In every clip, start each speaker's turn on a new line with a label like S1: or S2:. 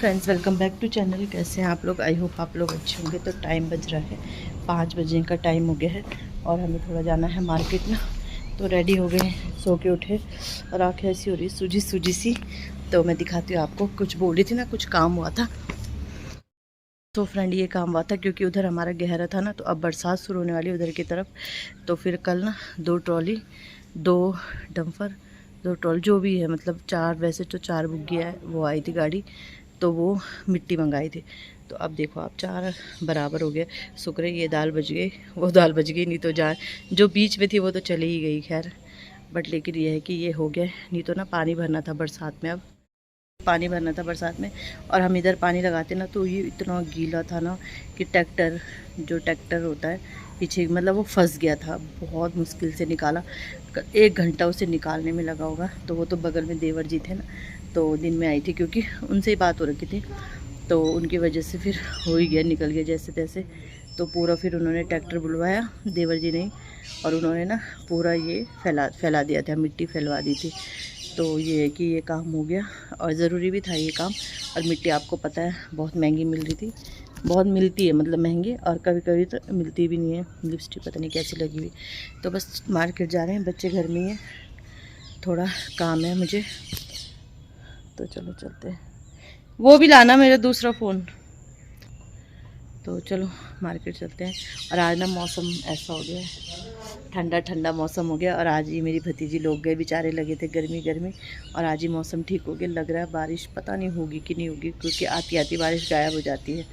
S1: Friends, welcome back to channel. कैसे हैं आप लोग? आई होप आप लोग अच्छे होंगे। तो टाइम बज रहा है 5 बजे का टाइम हो गया है और हमें थोड़ा जाना है मार्केट ना। तो रेडी हो गए, सो के उठे और आँखें ऐसी हो रही सूजी सूजी सी। तो मैं दिखाती हूँ आपको। कुछ बोल रही थी ना, कुछ काम हुआ था। तो फ्रेंड, ये काम हुआ था क्योंकि उधर हमारा गहरा था ना, तो अब बरसात शुरू होने वाली उधर की तरफ। तो फिर कल ना 2 ट्रॉली, 2 डंपर, 2 ट्रॉली जो भी है, मतलब 4, वैसे तो 4 बुग्गियाँ है, वो आई थी गाड़ी। तो वो मिट्टी मंगाई थी। तो अब देखो आप 4 बराबर हो गए। शुक्र है ये दाल बच गई, वो दाल बच गई, नहीं तो जान जो बीच में थी वो तो चली ही गई। खैर, बट लेकिन ये है कि ये हो गया। नहीं तो ना पानी भरना था बरसात में, अब पानी भरना था बरसात में। और हम इधर पानी लगाते ना तो ये इतना गीला था ना कि ट्रैक्टर, जो ट्रैक्टर होता है पीछे, मतलब वो फंस गया था। बहुत मुश्किल से निकाला, 1 घंटा उसे निकालने में लगा होगा। तो वो तो बगल में देवर जी थे ना, तो दिन में आई थी क्योंकि उनसे ही बात हो रखी थी। तो उनकी वजह से फिर हो ही गया, निकल गया जैसे तैसे। तो पूरा फिर उन्होंने ट्रैक्टर बुलवाया, देवर जी ने, और उन्होंने ना पूरा ये फैला दिया था, मिट्टी फैलवा दी थी। तो ये है कि ये काम हो गया और ज़रूरी भी था ये काम। और मिट्टी आपको पता है बहुत महंगी मिल रही थी, बहुत मिलती है, मतलब महंगी, और कभी कभी तो मिलती भी नहीं है। लिपस्टिक पता नहीं कैसी लगी हुई। तो बस मार्केट जा रहे हैं, बच्चे घर में ही हैं, थोड़ा काम है मुझे। तो चलो चलते हैं। वो भी लाना मेरा दूसरा फ़ोन। तो चलो मार्केट चलते हैं। और आज ना मौसम ऐसा हो गया है, ठंडा ठंडा मौसम हो गया। और आज ही मेरी भतीजी लोग गए, बेचारे लगे थे गर्मी गर्मी, और आज ही मौसम ठीक हो गया। लग रहा है बारिश पता नहीं होगी कि नहीं होगी, क्योंकि आती आती बारिश गायब हो जाती है।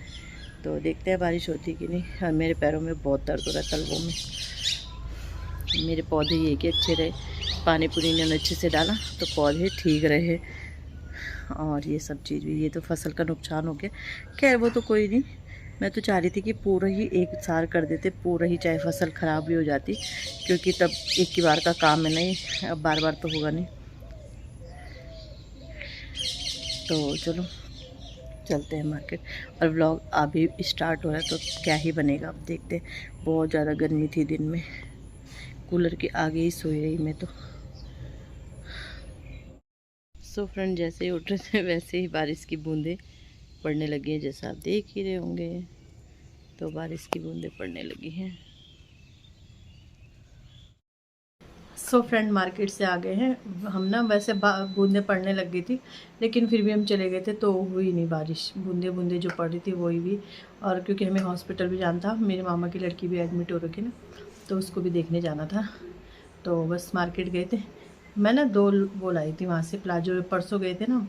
S1: तो देखते हैं बारिश होती कि नहीं। और मेरे पैरों में बहुत दर्द हो रहा है, तलवों में। मेरे पौधे ये कि अच्छे रहे, पानी पूरी ने अच्छे से डाला तो पौधे ठीक रहे। और ये सब चीज़ भी, ये तो फसल का नुकसान हो गया। खैर वो तो कोई नहीं। मैं तो चाह रही थी कि पूरा ही एक सार कर देते, पूरा ही, चाहे फसल ख़राब भी हो जाती, क्योंकि तब एक ही बार का काम है नहीं, अब बार बार तो होगा नहीं। तो चलो चलते हैं मार्केट। और व्लॉग अभी स्टार्ट हो रहा है तो क्या ही बनेगा, अब देखते हैं। बहुत ज़्यादा गर्मी थी दिन में, कूलर के आगे ही सोई रही मैं तो। सो फ्रेंड, जैसे ही उठ रहे थे वैसे ही बारिश की बूंदें पड़ने लगी हैं, जैसा आप देख ही रहे होंगे। तो बारिश की बूंदें पड़ने लगी हैं। सो फ्रेंड, मार्केट से आ गए हैं हम ना। वैसे बूंदें पड़ने लग गई थी, लेकिन फिर भी हम चले गए थे तो हुई नहीं बारिश। बूंदे बूंदे जो पड़ रही थी वही भी। और क्योंकि हमें हॉस्पिटल भी जाना था, मेरे मामा की लड़की भी एडमिट हो रखी ना, तो उसको भी देखने जाना था। तो बस मार्केट गए थे। मैं ना 2 वो लाई थी वहाँ से, प्लाजो। परसों गए थे ना,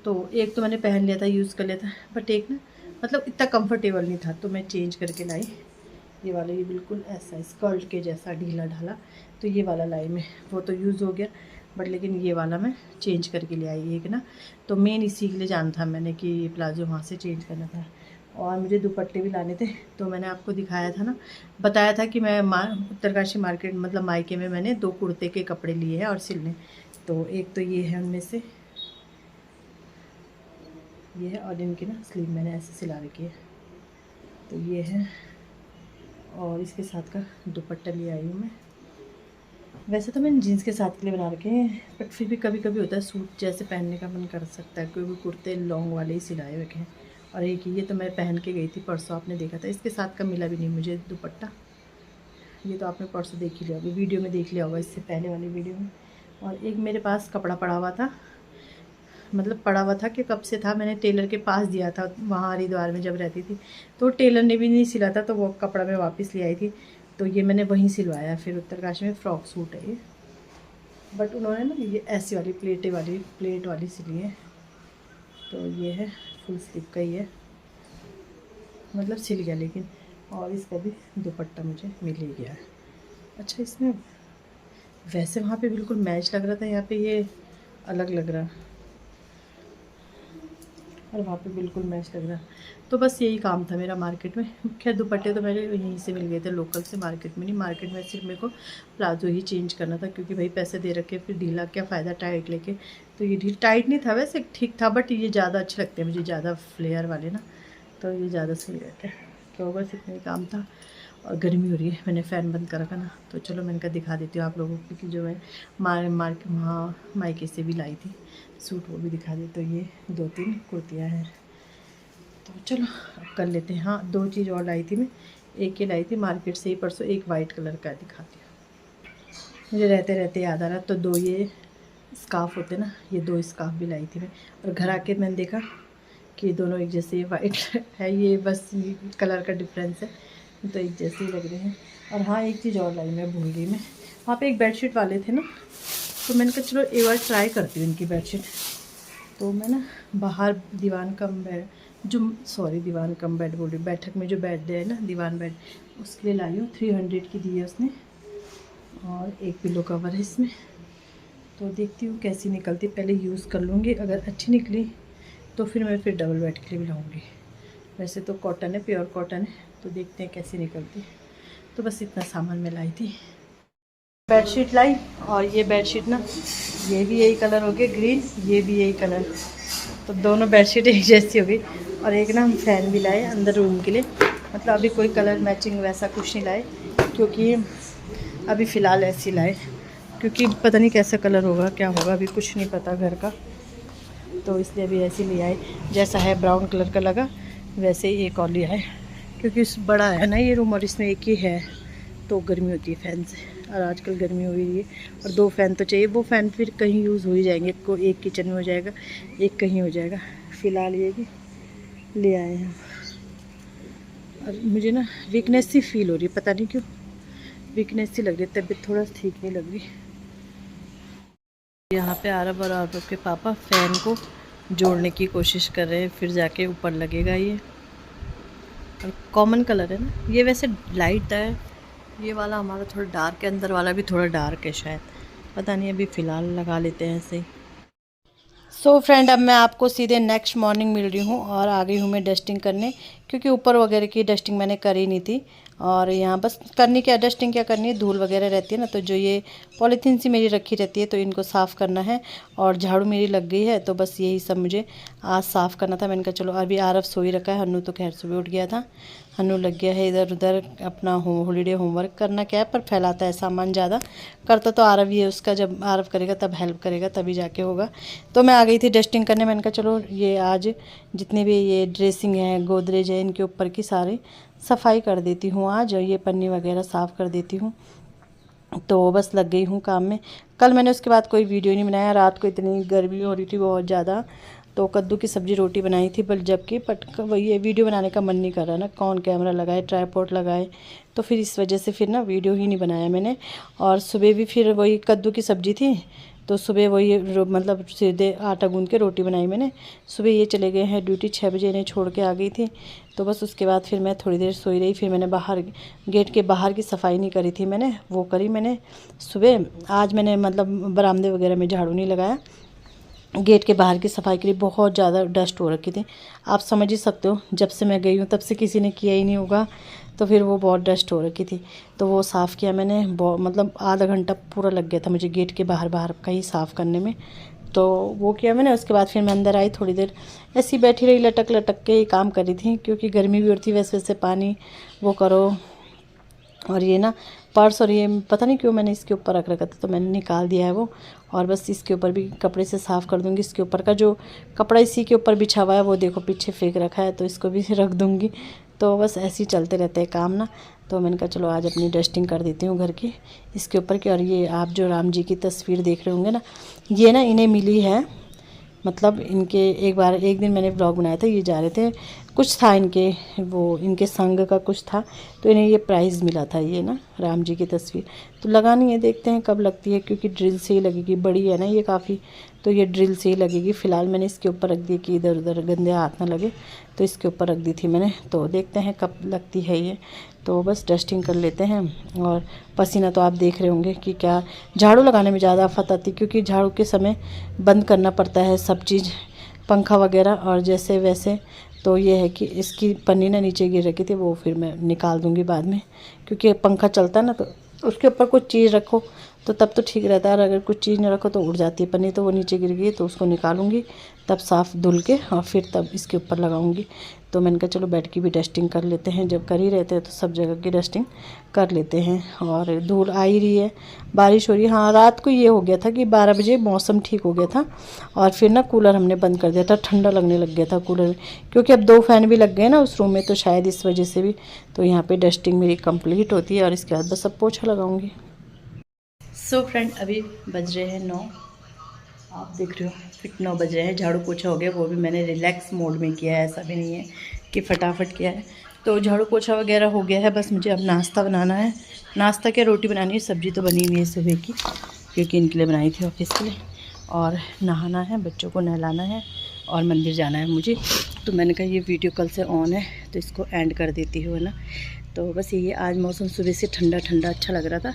S1: तो एक तो मैंने पहन लिया था, यूज़ कर लिया था, बट एक ना मतलब इतना कंफर्टेबल नहीं था, तो मैं चेंज करके लाई। ये वाला, ये बिल्कुल ऐसा स्कर्ट के जैसा ढीला ढाला, तो ये वाला लाई मैं। वो तो यूज़ हो गया, बट लेकिन ये वाला मैं चेंज करके ले आई एक ना। तो मेन इसी के लिए जाना था मैंने कि ये प्लाजो वहाँ से चेंज करना था। और मुझे दुपट्टे भी लाने थे, तो मैंने आपको दिखाया था ना, बताया था कि मैं उत्तरकाशी मार्केट, मतलब मायके में मैंने 2 कुर्ते के कपड़े लिए हैं और सिलने। तो एक तो ये है उनमें से, ये है, और इनकी ना स्लीव मैंने ऐसे सिला रखी है। तो ये है, और इसके साथ का दुपट्टा ले आई हूँ मैं। वैसे तो मैंने जीन्स के साथ के लिए बना रखे हैं, बट फिर भी कभी कभी होता है सूट जैसे पहनने का मन कर सकता है, क्योंकि कुर्ते लॉन्ग वाले ही सिलाए रखे हैं। और एक ये तो मैं पहन के गई थी परसों, आपने देखा था। इसके साथ का मिला भी नहीं मुझे दुपट्टा। ये तो आपने परसों देख ही लिया होगा, वीडियो में देख लिया होगा, इससे पहले वाली वीडियो में। और एक मेरे पास कपड़ा पड़ा हुआ था, मतलब पड़ा हुआ था कि कब से था, मैंने टेलर के पास दिया था वहाँ हरिद्वार में जब रहती थी। तो टेलर ने भी नहीं सिला था, तो वो कपड़ा मैं वापस ले आई थी। तो ये मैंने वहीं सिलवाया, फिर उत्तरकाशी में फ्रॉक सूट है ये। बट उन्होंने ना ये ऐसी वाली प्लेट वाली सिली है। तो ये है, फुल स्लीव का ही है, मतलब सिल गया लेकिन। और इसका भी दुपट्टा मुझे मिल ही गया है। अच्छा, इसमें वैसे वहाँ पे बिल्कुल मैच लग रहा था, यहाँ पे ये अलग लग रहा, और वहाँ पे बिल्कुल मैच लग रहा। तो बस यही काम था मेरा मार्केट में। खैर दुपट्टे तो मेरे यहीं से मिल गए थे, लोकल से, मार्केट में नहीं। मार्केट में सिर्फ मेरे को प्लाजो ही चेंज करना था, क्योंकि भाई पैसे दे रखे, फिर ढीला क्या फ़ायदा टाइट लेके। तो ये ढील टाइट नहीं था, वैसे ठीक था, बट ये ज़्यादा अच्छे लगते हैं मुझे, ज़्यादा फ्लेयर वाले ना, तो ये ज़्यादा सही रहते हैं। तो बस इतना ही काम था। और गर्मी हो रही है, मैंने फ़ैन बंद कर रखा ना, तो चलो मैंने कहा दिखा देती हूँ आप लोगों को, क्योंकि जो मैं वहाँ मायके से भी लाई थी सूट, वो भी दिखा दी। तो ये 2-3 कुर्तियाँ हैं, तो चलो अब कर लेते हैं। हाँ, 2 चीज़ और लाई थी मैं, एक ही लाई थी मार्केट से ही परसों, एक वाइट कलर का दिखाती हूँ, मुझे रहते रहते याद आ रहा। तो 2 ये स्कार्फ होते ना, ये 2 स्कार्फ भी लाई थी मैं। और घर आके मैंने देखा कि दोनों एक जैसे वाइट है, ये बस कलर का डिफरेंस है, तो एक जैसे ही लग रहे हैं। और हाँ, एक चीज़ और लाई मैं भूल गई, मैं वहाँ पे एक बेडशीट वाले थे ना, तो मैंने कहा चलो एक बार ट्राई करती हूँ इनकी बेडशीट। तो मैं ना बाहर दीवान कम बेड, दीवान कम बेड बोल रही, बैठक में जो बेड है ना, दीवान बेड, उसके लिए लाई हूँ। 300 की दी है उसने, और एक पिलो कवर है इसमें। तो देखती हूँ कैसी निकलती, पहले यूज़ कर लूँगी, अगर अच्छी निकली तो फिर मैं डबल बेड के लिए भी लाऊँगी। वैसे तो कॉटन है, प्योर कॉटन है, तो देखते हैं कैसी निकलती। तो बस इतना सामान मैं लाई थी। बेडशीट लाई, और ये बेडशीट ना, ये भी यही कलर हो गया ग्रीन, ये भी यही कलर, तो दोनों बेडशीट एक जैसी हो गई। और एक ना हम फ़ैन भी लाए अंदर रूम के लिए, मतलब अभी कोई कलर मैचिंग वैसा कुछ नहीं लाए, क्योंकि अभी फ़िलहाल ऐसे लाए, क्योंकि पता नहीं कैसा कलर होगा, क्या होगा, अभी कुछ नहीं पता घर का, तो इसलिए अभी ऐसे ले आए। जैसा है ब्राउन कलर का लगा, वैसे ही एक और लिया है, क्योंकि इस बड़ा है ना ये रूम, और इसमें एक ही है, तो गर्मी होती है फ़ैन से, और आजकल गर्मी हो रही है, और 2 फ़ैन तो चाहिए। वो फ़ैन फिर कहीं यूज़ हो ही जाएंगे, एक किचन में हो जाएगा, एक कहीं हो जाएगा। फ़िलहाल ये भी ले आए हैं। और मुझे ना वीकनेस सी फील हो रही है, पता नहीं क्यों वीकनेस सी लग रही है, तबीयत थोड़ा ठीक नहीं लग रही। यहाँ पे आरब और आरब के पापा फ़ैन को जोड़ने की कोशिश कर रहे हैं, फिर जाके ऊपर लगेगा ये। और कॉमन कलर है ना ये, वैसे लाइट है ये वाला, हमारा थोड़ा डार्क है, अंदर वाला भी थोड़ा डार्क है शायद, पता नहीं, अभी फ़िलहाल लगा लेते हैं ऐसे ही। सो फ्रेंड, अब मैं आपको सीधे नेक्स्ट मॉर्निंग मिल रही हूँ, और आ गई हूँ मैं डस्टिंग करने, क्योंकि ऊपर वगैरह की डस्टिंग मैंने करी नहीं थी। और यहाँ बस करनी क्या, डस्टिंग क्या करनी है, धूल वगैरह रहती है ना, तो जो ये पॉलीथीन सी मेरी रखी रहती है, तो इनको साफ़ करना है। और झाड़ू मेरी लग गई है, तो बस यही सब मुझे आज साफ़ करना था। मैंने कहा चलो, अभी आरव सोई रखा है, हन्नू तो खैर सुबह उठ गया था, हन्नू लग गया है इधर उधर अपना हॉलीडे होमवर्क करना, क्या है पर फैलाता है सामान ज़्यादा, करता तो आरव ही है, उसका जब आरव करेगा तब हेल्प करेगा, तभी जाके होगा। तो मैं आ गई थी डस्टिंग करने, मैंने कहा चलो ये आज जितनी भी ये ड्रेसिंग है, गोदरेज है, इनके ऊपर की सारी सफाई कर देती हूँ आज, और ये पन्नी वगैरह साफ़ कर देती हूँ। तो बस लग गई हूँ काम में। कल मैंने उसके बाद कोई वीडियो नहीं बनाया, रात को इतनी गर्मी हो रही थी बहुत ज़्यादा, तो कद्दू की सब्ज़ी रोटी बनाई थी, पर जबकि वही ये वीडियो बनाने का मन नहीं कर रहा ना, कौन कैमरा लगाए, ट्राइपॉड लगाए, तो फिर इस वजह से फिर ना वीडियो ही नहीं बनाया मैंने। और सुबह भी फिर वही कद्दू की सब्ज़ी थी, तो सुबह वही मतलब सीधे आटा गूंद के रोटी बनाई मैंने। सुबह ये चले गए हैं ड्यूटी, 6 बजे इन्हें छोड़ के आ गई थी, तो बस उसके बाद फिर मैं थोड़ी देर सोई रही। फिर मैंने बाहर गेट के बाहर की सफाई नहीं करी थी मैंने, वो करी मैंने सुबह। आज मैंने मतलब बरामदे वगैरह में झाड़ू नहीं लगाया, गेट के बाहर की सफाई के लिए बहुत ज़्यादा डस्ट हो रखी थी। आप समझ ही सकते हो, जब से मैं गई हूँ तब से किसी ने किया ही नहीं होगा, तो फिर वो बहुत डस्ट हो रखी थी, तो वो साफ़ किया मैंने। मतलब आधा घंटा पूरा लग गया था मुझे गेट के बाहर का ही साफ़ करने में, तो वो किया मैंने। उसके बाद फिर मैं अंदर आई, थोड़ी देर ऐसी बैठी रही, लटक लटक के ही काम कर रही थी, क्योंकि गर्मी भी होती है, वैसे वैसे पानी वो करो। और ये ना पर्स, और ये पता नहीं क्यों मैंने इसके ऊपर रख रखा था, तो मैंने निकाल दिया है वो। और बस इसके ऊपर भी कपड़े से साफ़ कर दूँगी। इसके ऊपर का जो कपड़ा इसी के ऊपर बिछा हुआ है, वो देखो पीछे फेंक रखा है, तो इसको भी रख दूँगी। तो बस ऐसे ही चलते रहते हैं काम ना। तो मैंने कहा चलो आज अपनी डस्टिंग कर देती हूँ घर की, इसके ऊपर की। और ये आप जो राम जी की तस्वीर देख रहे होंगे ना, ये ना इन्हें मिली है, मतलब इनके एक दिन मैंने ब्लॉग बनाया था, ये जा रहे थे, कुछ था इनके, वो इनके संग का कुछ था, तो इन्हें ये प्राइज़ मिला था, ये ना राम जी की तस्वीर। तो लगानी है, देखते हैं कब लगती है, क्योंकि ड्रिल से ही लगेगी, बड़ी है ना ये काफ़ी, तो ये ड्रिल से ही लगेगी। फ़िलहाल मैंने इसके ऊपर रख दी कि इधर उधर गंदे हाथ ना लगे, तो इसके ऊपर रख दी थी मैंने। तो देखते हैं कब लगती है ये। तो बस डस्टिंग कर लेते हैं। और पसीना तो आप देख रहे होंगे कि क्या, झाड़ू लगाने में ज़्यादा आफत आती, क्योंकि झाड़ू के समय बंद करना पड़ता है सब चीज़, पंखा वगैरह और जैसे वैसे। तो ये है कि इसकी पन्नी ना नीचे गिर रखी थी, वो फिर मैं निकाल दूँगी बाद में, क्योंकि पंखा चलता है ना, तो उसके ऊपर कुछ चीज़ रखो तो तब तो ठीक रहता है। और अगर कुछ चीज़ न रखो तो उड़ जाती है पन्नी, तो वो नीचे गिर गई तो उसको निकालूंगी, तब साफ़ धुल के और फिर तब इसके ऊपर लगाऊंगी। तो मैंने कहा चलो बेड की भी डस्टिंग कर लेते हैं, जब कर ही रहते हैं तो सब जगह की डस्टिंग कर लेते हैं। और धूल आ ही रही है, बारिश हो रही है। हाँ, रात को ये हो गया था कि 12 बजे मौसम ठीक हो गया था और फिर ना कूलर हमने बंद कर दिया था, ठंडा लगने लग गया था कूलर में, क्योंकि अब 2 फैन भी लग गए ना उस रूम में, तो शायद इस वजह से भी। तो यहाँ पे डस्टिंग मेरी कंप्लीट होती है और इसके बाद बस अब पोछा लगाऊंगी। सो फ्रेंड, अभी बज रहे हैं 9, आप देख रहे हो फिट 9 बज रहे हैं। झाड़ू पोछा हो गया, वो भी मैंने रिलैक्स मोड में किया है, ऐसा भी नहीं है कि फटाफट किया है। तो झाड़ू पोछा वगैरह हो गया है, बस मुझे अब नाश्ता बनाना है। नाश्ता क्या, रोटी बनानी है, सब्ज़ी तो बनी हुई है सुबह की, क्योंकि इनके लिए बनाई थी ऑफिस के लिए। और नहाना है, बच्चों को नहलाना है और मंदिर जाना है मुझे। तो मैंने कहा ये वीडियो कल से ऑन है तो इसको एंड कर देती हूँ, है ना। तो बस यही, आज मौसम सुबह से ठंडा ठंडा अच्छा लग रहा था।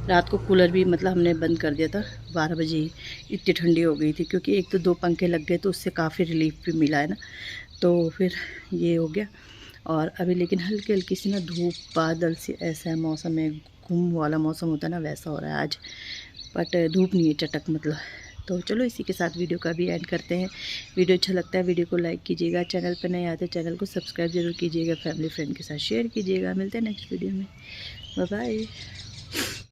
S1: रात को कूलर भी मतलब हमने बंद कर दिया था 12 बजे ही, इतनी ठंडी हो गई थी, क्योंकि एक तो 2 पंखे लग गए तो उससे काफ़ी रिलीफ भी मिला है ना। तो फिर ये हो गया। और अभी लेकिन हल्की हल्की सी ना धूप बादल से ऐसा है, मौसम में गुम वाला मौसम होता है ना, वैसा हो रहा है आज, बट धूप नहीं है चटक मतलब। तो चलो इसी के साथ वीडियो का भी एंड करते हैं। वीडियो अच्छा लगता है वीडियो को लाइक कीजिएगा, चैनल पर नए आते चैनल को सब्सक्राइब जरूर कीजिएगा, फैमिली फ्रेंड के साथ शेयर कीजिएगा। मिलते हैं नेक्स्ट वीडियो में, बाय बाय।